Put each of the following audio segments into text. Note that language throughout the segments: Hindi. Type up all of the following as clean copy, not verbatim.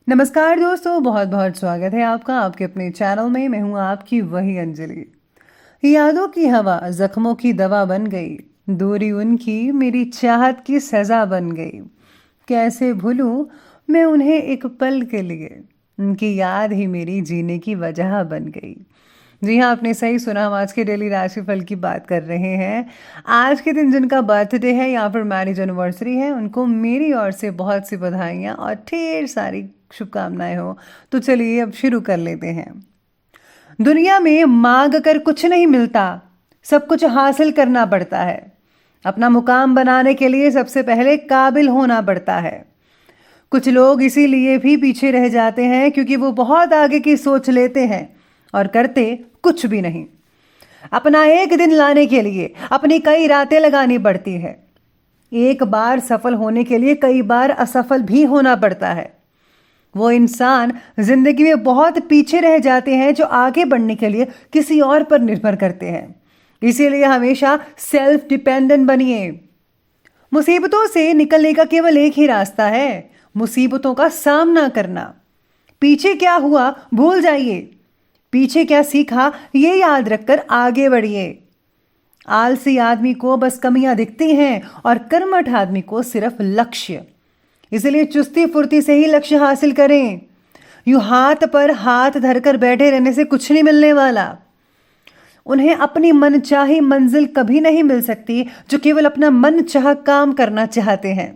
नमस्कार दोस्तों, बहुत बहुत स्वागत है आपका आपके अपने चैनल में। मैं हूं आपकी वही अंजलि। यादों की हवा जख्मों की दवा बन गई, दूरी उनकी मेरी चाहत की सजा बन गई। कैसे भूलूं मैं उन्हें एक पल के लिए, उनकी याद ही मेरी जीने की वजह बन गई। जी हाँ, आपने सही सुना। हम आज के डेली राशिफल की बात कर रहे हैं। आज के दिन जिनका बर्थडे है या फिर मैरिज एनिवर्सरी है, उनको मेरी ओर से बहुत सी बधाइयाँ और ढेर सारी शुभकामनाएं हो। तो चलिए अब शुरू कर लेते हैं। दुनिया में मांग कर कुछ नहीं मिलता, सब कुछ हासिल करना पड़ता है। अपना मुकाम बनाने के लिए सबसे पहले काबिल होना पड़ता है। कुछ लोग इसीलिए भी पीछे रह जाते हैं क्योंकि वो बहुत आगे की सोच लेते हैं और करते कुछ भी नहीं। अपना एक दिन लाने के लिए अपनी कई रातें लगानी पड़ती है। एक बार सफल होने के लिए कई बार असफल भी होना पड़ता है। वो इंसान जिंदगी में बहुत पीछे रह जाते हैं जो आगे बढ़ने के लिए किसी और पर निर्भर करते हैं। इसीलिए हमेशा सेल्फ डिपेंडेंट बनिए। मुसीबतों से निकलने का केवल एक ही रास्ता है, मुसीबतों का सामना करना। पीछे क्या हुआ भूल जाइए, पीछे क्या सीखा ये याद रखकर आगे बढ़िए। आलसी आदमी को बस कमियां दिखती हैं और कर्मठ आदमी को सिर्फ लक्ष्य। इसलिए चुस्ती फुर्ती से ही लक्ष्य हासिल करें। यूं हाथ पर हाथ धरकर बैठे रहने से कुछ नहीं मिलने वाला। उन्हें अपनी मनचाही मंजिल कभी नहीं मिल सकती जो केवल अपना मनचाहा काम करना चाहते हैं।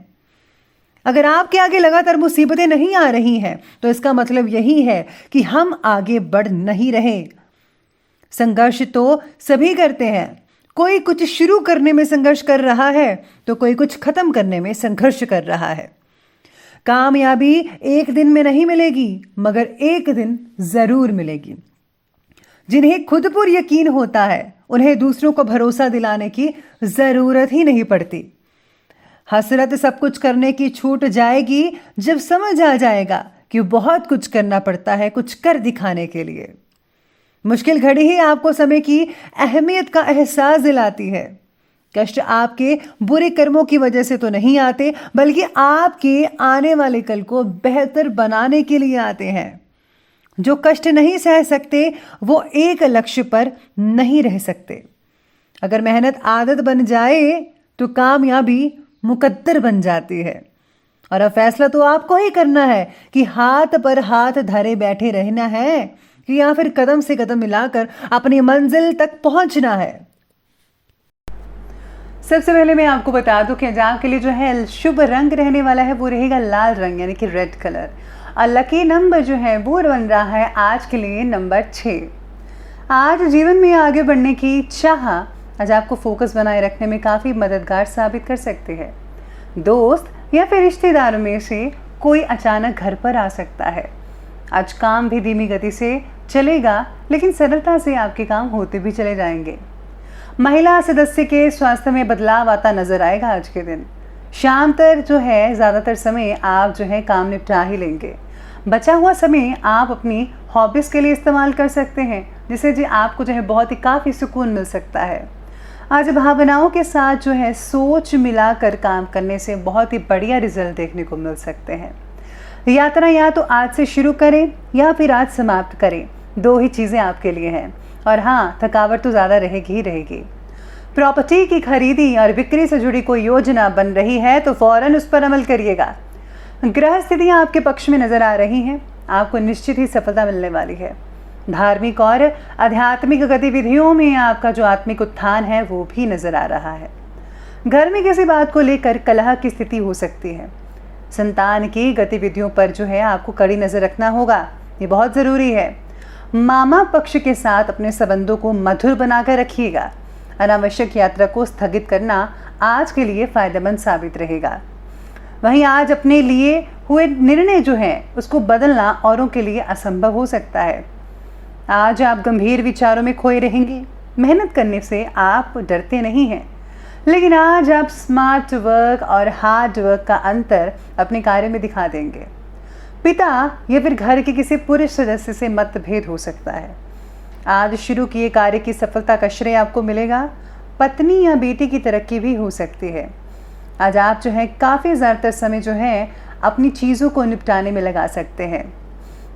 अगर आपके आगे लगातार मुसीबतें नहीं आ रही हैं तो इसका मतलब यही है कि हम आगे बढ़ नहीं रहे। संघर्ष तो सभी करते हैं। कोई कुछ शुरू करने में संघर्ष कर रहा है तो कोई कुछ खत्म करने में संघर्ष कर रहा है। कामयाबी एक दिन में नहीं मिलेगी, मगर एक दिन जरूर मिलेगी। जिन्हें खुद पर यकीन होता है उन्हें दूसरों को भरोसा दिलाने की जरूरत ही नहीं पड़ती। हसरत सब कुछ करने की छूट जाएगी जब समझ आ जाएगा कि बहुत कुछ करना पड़ता है कुछ कर दिखाने के लिए। मुश्किल घड़ी ही आपको समय की अहमियत का एहसास दिलाती है। कष्ट आपके बुरे कर्मों की वजह से तो नहीं आते, बल्कि आपके आने वाले कल को बेहतर बनाने के लिए आते हैं। जो कष्ट नहीं सह सकते वो एक लक्ष्य पर नहीं रह सकते। अगर मेहनत आदत बन जाए तो कामयाबी मुकद्दर बन जाती है। और अब फैसला तो आपको ही करना है कि हाथ पर हाथ धरे बैठे रहना है कि या फिर कदम से कदम मिलाकर अपनी मंजिल तक पहुंचना है। सबसे पहले मैं आपको बता दूं कि आज आपके लिए जो है शुभ रंग रहने वाला है वो रहेगा लाल रंग, यानी कि रेड कलर। और लकी नंबर जो है वो बन रहा है आज के लिए नंबर 6। आज जीवन में आगे बढ़ने की चाह आज आपको फोकस बनाए रखने में काफ़ी मददगार साबित कर सकती है। दोस्त या फिर रिश्तेदारों में से कोई अचानक घर पर आ सकता है। आज काम भी धीमी गति से चलेगा, लेकिन सरलता से आपके काम होते भी चले जाएंगे। महिला सदस्य के स्वास्थ्य में बदलाव आता नजर आएगा आज के दिन। शाम तक जो है ज़्यादातर समय आप जो है काम निपटा ही लेंगे। बचा हुआ समय आप अपनी हॉबीज़ के लिए इस्तेमाल कर सकते हैं, जिससे जी आपको जो है बहुत ही काफ़ी सुकून मिल सकता है। आज भावनाओं के साथ जो है सोच मिलाकर काम करने से बहुत ही बढ़िया रिजल्ट देखने को मिल सकते हैं। यात्रा या तो आज से शुरू करें या फिर आज समाप्त करें, दो ही चीज़ें आपके लिए हैं। और हाँ, थकावट तो ज़्यादा रहेगी ही रहेगी। प्रॉपर्टी की खरीदी और बिक्री से जुड़ी कोई योजना बन रही है तो फौरन उस पर अमल करिएगा। ग्रह स्थितियाँ आपके पक्ष में नज़र आ रही हैं, आपको निश्चित ही सफलता मिलने वाली है। धार्मिक और आध्यात्मिक गतिविधियों में आपका जो आत्मिक उत्थान है वो भी नज़र आ रहा है। घर में किसी बात को लेकर कलह की स्थिति हो सकती है। संतान की गतिविधियों पर जो है आपको कड़ी नज़र रखना होगा, ये बहुत ज़रूरी है। मामा पक्ष के साथ अपने संबंधों को मधुर बनाकर रखिएगा। अनावश्यक यात्रा को स्थगित करना आज के लिए फ़ायदेमंद साबित रहेगा। वहीं आज अपने लिए हुए निर्णय जो है उसको बदलना औरों के लिए असंभव हो सकता है। आज आप गंभीर विचारों में खोए रहेंगे। मेहनत करने से आप डरते नहीं हैं, लेकिन आज आप स्मार्ट वर्क और हार्ड वर्क का अंतर अपने कार्य में दिखा देंगे। पिता या फिर घर के किसी पुरुष सदस्य से मतभेद हो सकता है। आज शुरू किए कार्य की सफलता का श्रेय आपको मिलेगा। पत्नी या बेटी की तरक्की भी हो सकती है। आज आप जो है काफ़ी ज़्यादातर समय जो है अपनी चीज़ों को निपटाने में लगा सकते हैं।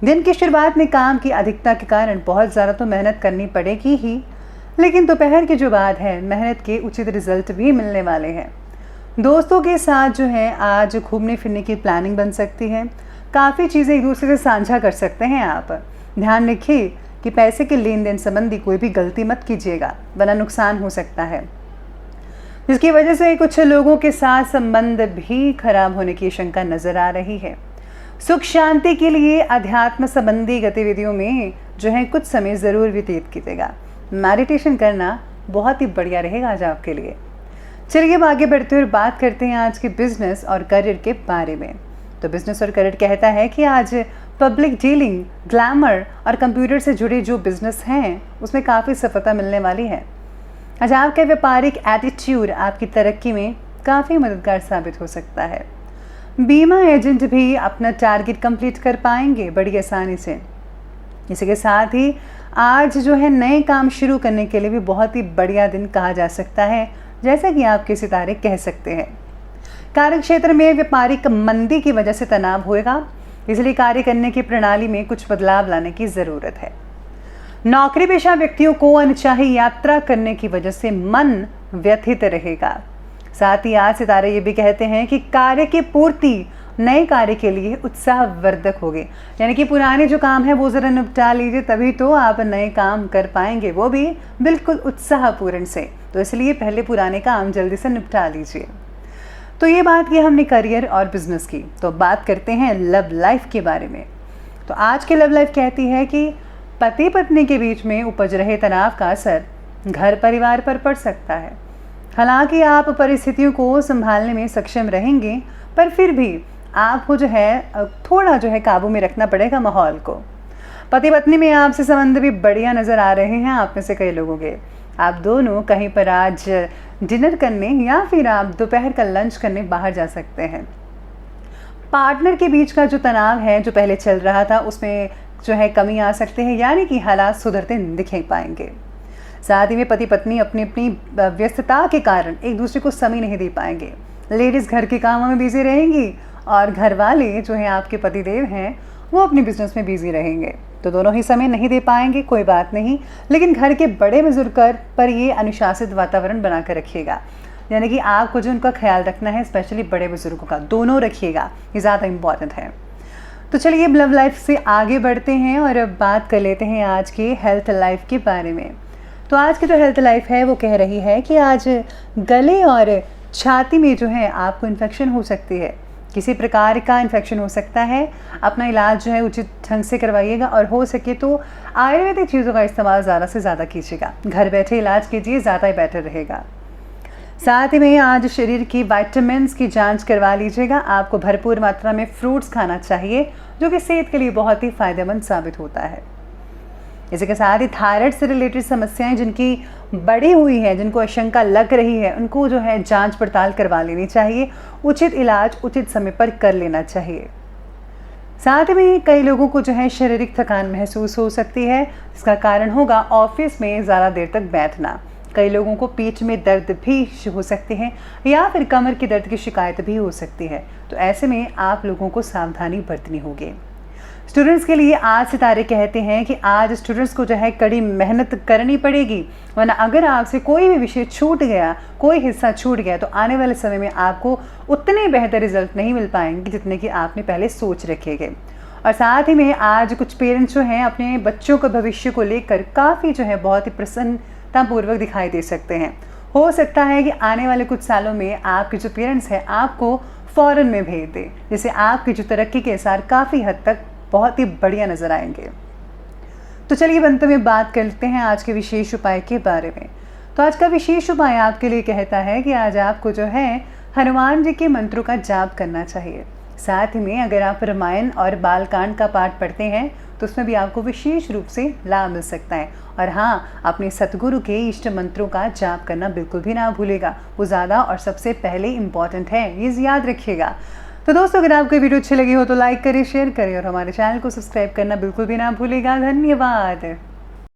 दिन की शुरुआत में काम की अधिकता के कारण बहुत ज़्यादा तो मेहनत करनी पड़ेगी ही, लेकिन दोपहर की जो बात है मेहनत के उचित रिजल्ट भी मिलने वाले हैं। दोस्तों के साथ जो है आज घूमने फिरने की प्लानिंग बन सकती है। काफ़ी चीज़ें एक दूसरे से साझा कर सकते हैं आप। ध्यान रखिए कि पैसे के लेन देन संबंधी कोई भी गलती मत कीजिएगा, वरना नुकसान हो सकता है, जिसकी वजह से कुछ लोगों के साथ संबंध भी खराब होने की शंका नजर आ रही है। सुख शांति के लिए अध्यात्म संबंधी गतिविधियों में जो है कुछ समय ज़रूर व्यतीत कीजिएगा। मेडिटेशन करना बहुत ही बढ़िया रहेगा आज आपके लिए। चलिए अब आगे बढ़ते हुए बात करते हैं आज के बिजनेस और करियर के बारे में। तो बिजनेस और करियर कहता है कि आज पब्लिक डीलिंग, ग्लैमर और कंप्यूटर से जुड़े जो बिजनेस हैं उसमें काफ़ी सफलता मिलने वाली है। आज आपका व्यापारिक एटीट्यूड आपकी तरक्की में काफ़ी मददगार साबित हो सकता है। बीमा एजेंट भी अपना टारगेट कंप्लीट कर पाएंगे बड़ी आसानी से। इसी के साथ ही आज जो है नए काम शुरू करने के लिए भी बहुत ही बढ़िया दिन कहा जा सकता है, जैसा कि आपके सितारे कह सकते हैं। कार्य क्षेत्र में व्यापारिक मंदी की वजह से तनाव होगा, इसलिए कार्य करने की प्रणाली में कुछ बदलाव लाने की ज़रूरत है। नौकरी पेशा व्यक्तियों को अनचाही यात्रा करने की वजह से मन व्यथित रहेगा। साथ ही आज सितारे ये भी कहते हैं कि कार्य की पूर्ति नए कार्य के लिए उत्साहवर्धक होगी, यानी कि पुराने जो काम है वो ज़रा निपटा लीजिए, तभी तो आप नए काम कर पाएंगे, वो भी बिल्कुल उत्साहपूर्ण से। तो इसलिए पहले पुराने काम जल्दी से निपटा लीजिए। तो ये बात की हमने करियर और बिजनेस की। तो बात करते हैं लव लाइफ के बारे में। तो आज की लव लाइफ कहती है कि पति पत्नी के बीच में उपज रहे तनाव का असर घर परिवार पर पड़ सकता है। हालांकि आप परिस्थितियों को संभालने में सक्षम रहेंगे, पर फिर भी आपको जो है थोड़ा जो है काबू में रखना पड़ेगा माहौल को। पति पत्नी में आपसे संबंध भी बढ़िया नज़र आ रहे हैं आप में से कई लोगों के। आप दोनों कहीं पर आज डिनर करने या फिर आप दोपहर का लंच करने बाहर जा सकते हैं। पार्टनर के बीच का जो तनाव है जो पहले चल रहा था उसमें जो है कमी आ सकते हैं, यानी कि हालात सुधरते दिखाई पाएंगे। साथ ही में पति पत्नी अपनी अपनी व्यस्तता के कारण एक दूसरे को समय नहीं दे पाएंगे। लेडीज़ घर के कामों में बिजी रहेंगी और घर वाले जो हैं आपके पतिदेव हैं वो अपने बिजनेस में बिजी रहेंगे। तो दोनों ही समय नहीं दे पाएंगे, कोई बात नहीं, लेकिन घर के बड़े बुजुर्ग पर ये अनुशासित वातावरण बना कर रखिएगा, यानी कि आपको जो उनका ख्याल रखना है, स्पेशली बड़े बुजुर्गों का, दोनों रखिएगा, ये ज़्यादा इम्पॉर्टेंट है। तो चलिए अब लव लाइफ से आगे बढ़ते हैं और अब बात कर लेते हैं आज की हेल्थ लाइफ के बारे में। तो आज की जो हेल्थ लाइफ है वो कह रही है कि आज गले और छाती में जो है आपको इन्फेक्शन हो सकती है, किसी प्रकार का इन्फेक्शन हो सकता है। अपना इलाज जो है उचित ढंग से करवाइएगा और हो सके तो आयुर्वेदिक चीज़ों का इस्तेमाल ज़्यादा से ज़्यादा कीजिएगा। घर बैठे इलाज कीजिए, ज़्यादा ही बेटर रहेगा। साथ ही में आज शरीर की विटामिन्स की जांच करवा लीजिएगा। आपको भरपूर मात्रा में फ्रूट्स खाना चाहिए, जो कि सेहत के लिए बहुत ही फ़ायदेमंद साबित होता है। इसी के साथ ही थायराइड से रिलेटेड समस्याएं जिनकी बढ़ी हुई है, जिनको आशंका लग रही है, उनको जो है जांच पड़ताल करवा लेनी चाहिए। उचित इलाज उचित समय पर कर लेना चाहिए। साथ में कई लोगों को जो है शारीरिक थकान महसूस हो सकती है, इसका कारण होगा ऑफिस में ज़्यादा देर तक बैठना। कई लोगों को पीठ में दर्द भी हो सकते हैं या फिर कमर की दर्द की शिकायत भी हो सकती है। तो ऐसे में आप लोगों को सावधानी बरतनी होगी। स्टूडेंट्स के लिए आज सितारे कहते हैं कि आज स्टूडेंट्स को जो है कड़ी मेहनत करनी पड़ेगी, वरना अगर आपसे कोई भी विषय छूट गया, कोई हिस्सा छूट गया, तो आने वाले समय में आपको उतने बेहतर रिजल्ट नहीं मिल पाएंगे जितने कि आपने पहले सोच रखे गए। और साथ ही में आज कुछ पेरेंट्स जो हैं अपने बच्चों के भविष्य को लेकर काफ़ी जो है बहुत ही प्रसन्नतापूर्वक दिखाई दे सकते हैं। हो सकता है कि आने वाले कुछ सालों में आपके जो पेरेंट्स हैं आपको फ़ौरन में भेज दें, जिससे आपकी जो तरक्की के आसार काफ़ी हद तक बहुत ही बढ़िया नज़र आएंगे। तो चलिए अंत में बात करते हैं आज के विशेष उपाय के बारे में। तो आज का विशेष उपाय आपके लिए कहता है कि आज आपको जो है हनुमान जी के मंत्रों का जाप करना चाहिए। साथ ही में अगर आप रामायण और बालकांड का पाठ पढ़ते हैं तो उसमें भी आपको विशेष रूप से लाभ मिल सकता है। और हाँ, अपने सतगुरु के इष्ट मंत्रों का जाप करना बिल्कुल भी ना भूलेगा, वो ज़्यादा और सबसे पहले इम्पॉर्टेंट है, ये याद रखिएगा। तो दोस्तों, अगर आपको वीडियो अच्छी लगी हो तो लाइक करें, शेयर करें और हमारे चैनल को सब्सक्राइब करना बिल्कुल भी ना भूलेगा। धन्यवाद।